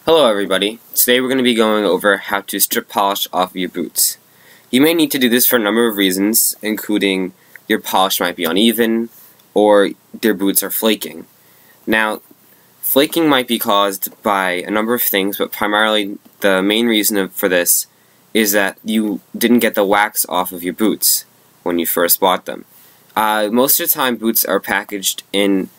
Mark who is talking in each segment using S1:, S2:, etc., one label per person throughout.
S1: Hello everybody, today we're going to be going over how to strip polish off of your boots. You may need to do this for a number of reasons, including your polish might be uneven, or your boots are flaking. Now, flaking might be caused by a number of things, but primarily the main reason for this is that you didn't get the wax off of your boots when you first bought them. Most of the time boots are packaged in,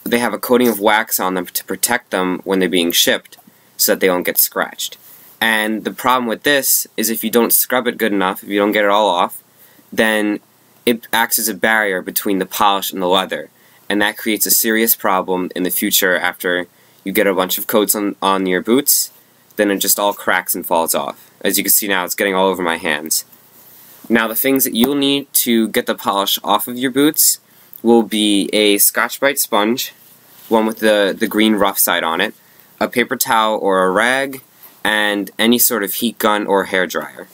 S1: they have a coating of wax on them to protect them when they're being shipped, so that they don't get scratched. And the problem with this is if you don't scrub it good enough, if you don't get it all off, then it acts as a barrier between the polish and the leather. And that creates a serious problem in the future after you get a bunch of coats on your boots, then it just all cracks and falls off. As you can see now, it's getting all over my hands. Now the things that you'll need to get the polish off of your boots will be a Scotch Brite sponge, one with the green rough side on it, a paper towel or a rag, and any sort of heat gun or hair dryer.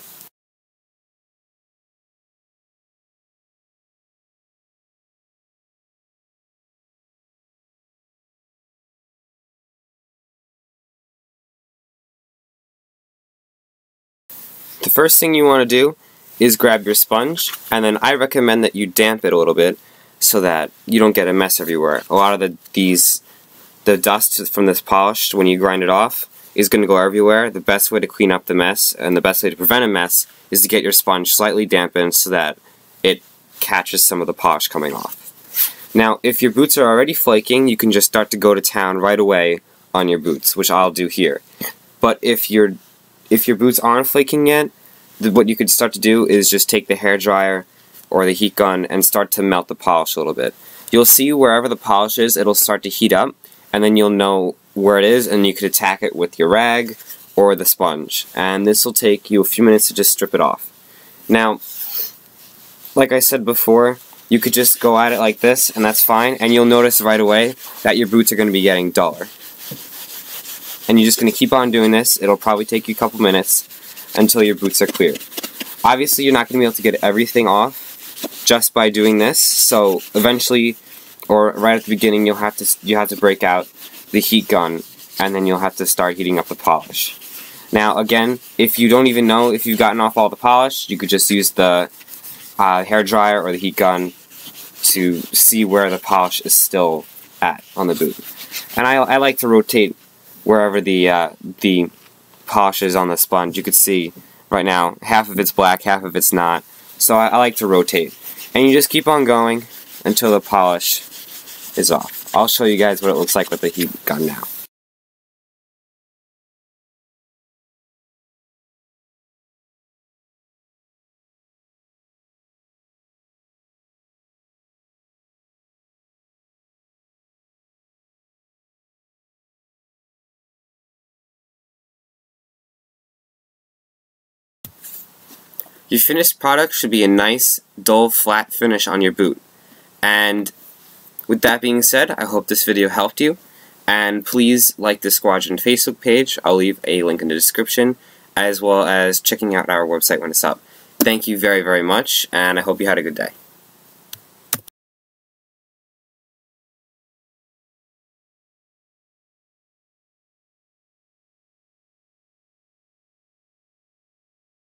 S1: The first thing you want to do is grab your sponge, and then I recommend that you damp it a little bit so that you don't get a mess everywhere. A lot of the dust from this polish, when you grind it off, is going to go everywhere. The best way to clean up the mess, and the best way to prevent a mess, is to get your sponge slightly dampened so that it catches some of the polish coming off. Now, if your boots are already flaking, you can just start to go to town right away on your boots, which I'll do here. But if your boots aren't flaking yet, what you could start to do is just take the hair dryer or the heat gun and start to melt the polish a little bit. You'll see wherever the polish is, it'll start to heat up, and then you'll know where it is, and you could attack it with your rag or the sponge. And this will take you a few minutes to just strip it off. Now, like I said before, you could just go at it like this, and that's fine, and you'll notice right away that your boots are going to be getting duller. And you're just going to keep on doing this. It'll probably take you a couple minutes until your boots are clear. Obviously, you're not going to be able to get everything off just by doing this, so eventually, or right at the beginning, you have to break out the heat gun, and then you'll have to start heating up the polish. Now, again, if you don't even know if you've gotten off all the polish, you could just use the hair dryer or the heat gun to see where the polish is still at on the boot. And I like to rotate wherever the polish is on the sponge. You could see right now, half of it's black, half of it's not. So I like to rotate. And you just keep on going until the polish is off. I'll show you guys what it looks like with the heat gun now. Your finished product should be a nice, dull, flat finish on your boot. And with that being said, I hope this video helped you, and please like the Squadron Facebook page. I'll leave a link in the description, as well as checking out our website when it's up. Thank you very, very much, and I hope you had a good day.